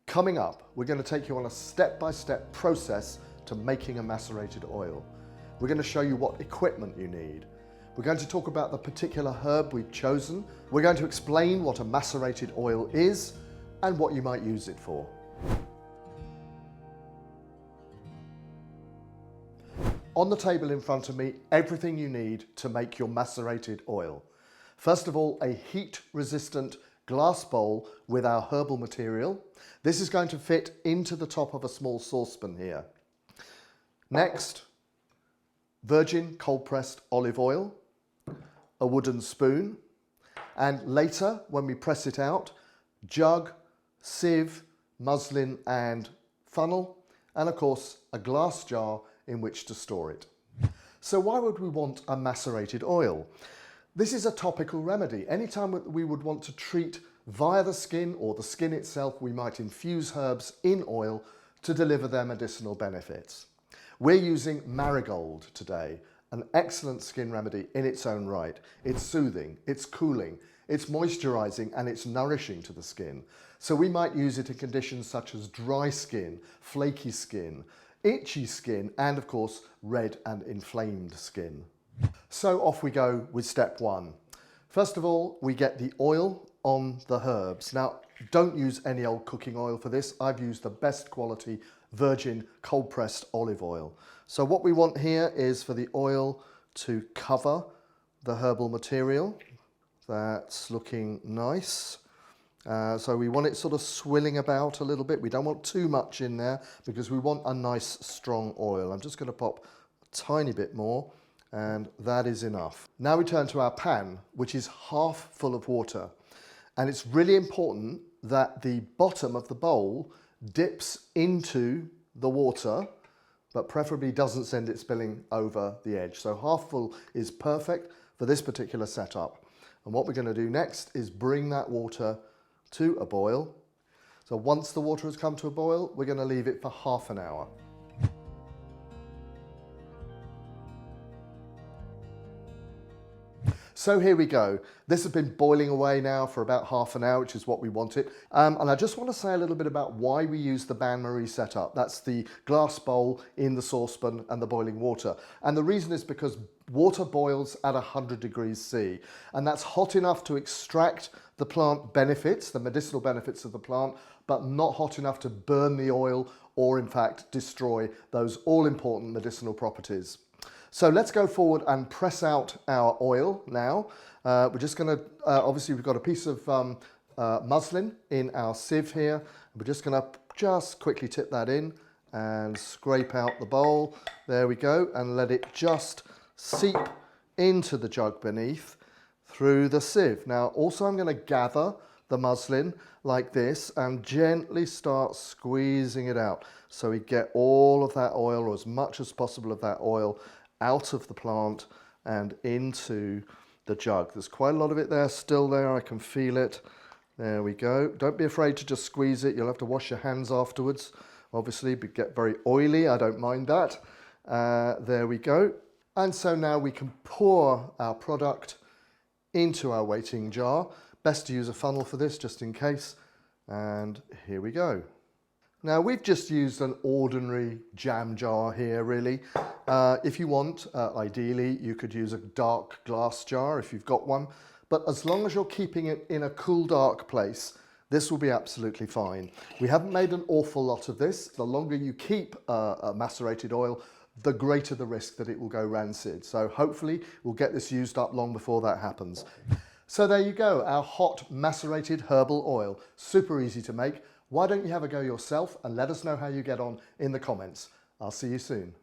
Coming up, we're going to take you on a step-by-step process to making a macerated oil. We're going to show you what equipment you need. We're going to talk about the particular herb we've chosen. We're going to explain what a macerated oil is and what you might use it for. On the table in front of me, everything you need to make your macerated oil. First of all, a heat-resistant glass bowl with our herbal material. This is going to fit into the top of a small saucepan here. Next, virgin cold-pressed olive oil, a wooden spoon, and later, when we press it out, jug, sieve, muslin and funnel, and of course, a glass jar in which to store it. So why would we want a macerated oil? This is a topical remedy. Anytime we would want to treat via the skin or the skin itself, we might infuse herbs in oil to deliver their medicinal benefits. We're using Marigold today, an excellent skin remedy in its own right. It's soothing, it's cooling, it's moisturizing and it's nourishing to the skin. So we might use it in conditions such as dry skin, flaky skin, itchy skin, and of course, red and inflamed skin. So off we go with step one. First of all, we get the oil on the herbs. Now, don't use any old cooking oil for this. I've used the best quality virgin cold-pressed olive oil. So what we want here is for the oil to cover the herbal material. That's looking nice. So we want it sort of swilling about a little bit. We don't want too much in there because we want a nice strong oil. I'm just going to pop a tiny bit more and that is enough. Now we turn to our pan, which is half full of water. And it's really important that the bottom of the bowl dips into the water, but preferably doesn't send it spilling over the edge. So half full is perfect for this particular setup. And what we're going to do next is bring that water to a boil. So once the water has come to a boil, we're going to leave it for half an hour. So here we go. This has been boiling away now for about half an hour, which is what we wanted. And I just want to say a little bit about why we use the bain-marie setup. That's the glass bowl in the saucepan and the boiling water. And the reason is because water boils at 100 degrees C. And that's hot enough to extract the plant benefits, the medicinal benefits of the plant, but not hot enough to burn the oil or in fact destroy those all-important medicinal properties. So let's go forward and press out our oil now. We're just going to, obviously we've got a piece of muslin in our sieve here. We're just going to quickly tip that in and scrape out the bowl. There we go, and let it just seep into the jug beneath through the sieve. Now also I'm going to gather the muslin like this and gently start squeezing it out so we get all of that oil, or as much as possible of that oil, out of the plant and into the jug. There's quite a lot of it there, still there, I can feel it. There we go. Don't be afraid to just squeeze it. You'll have to wash your hands afterwards, obviously, but get very oily, I don't mind that. There we go. And so now we can pour our product into our waiting jar. Best to use a funnel for this, just in case. And here we go. Now we've just used an ordinary jam jar here really. If you want, ideally you could use a dark glass jar if you've got one, but as long as you're keeping it in a cool dark place, this will be absolutely fine. We haven't made an awful lot of this. The longer you keep a macerated oil, the greater the risk that it will go rancid. So hopefully we'll get this used up long before that happens. So there you go, our hot macerated herbal oil. Super easy to make. Why don't you have a go yourself and let us know how you get on in the comments. I'll see you soon.